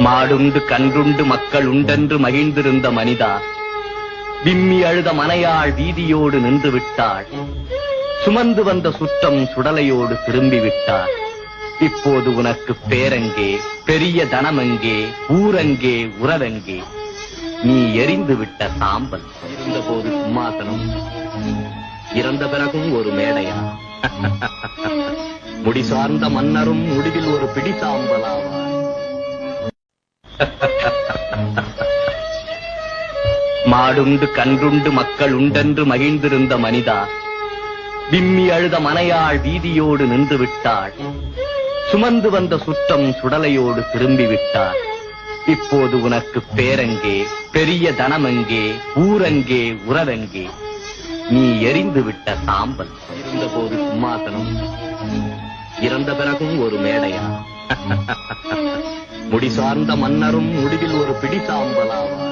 மாடுண்டு கன்றுண்டு மக்கள் உண்டென்று மகிழ்ந்திருந்த மனிதா, விம்மி அழுத மனையாள் வீதியோடு நின்று விட்டாள். சுமந்து வந்த சுற்றம் சுடலையோடு திரும்பி விட்டாள். இப்போது உனக்கு பேரங்கே, பெரிய தனமெங்கே, ஊரங்கே, உறவெங்கே? நீ எரிந்து விட்ட சாம்பல். இருந்தபோது சிம்மாசனம், இறந்த பிறகும் ஒரு மேடையா? முடி சார்ந்த மன்னரும் முடிவில் ஒரு பிடி சாம்பலாவார். மாடுண்டு கன்றுண்டு மக்கள் உண்டென்று மகிழ்ந்திருந்த மனிதா, விம்மி அழுத மனையாள் வீதியோடு நின்று விட்டாள். சுமந்து வந்த சுற்றம் சுடலையோடு திரும்பி விட்டாள். இப்போது உனக்கு பேரங்கே, பெரிய தனமெங்கே, ஊரங்கே, உறவெங்கே? நீ எரிந்து விட்ட சாம்பல். இருந்தபோது சிம்மாசனம், இறந்த பிறகும் ஒரு மேடையா? முடி சார்ந்த மன்னரும் முடிவில் ஒரு பிடி சாம்பலாவார்.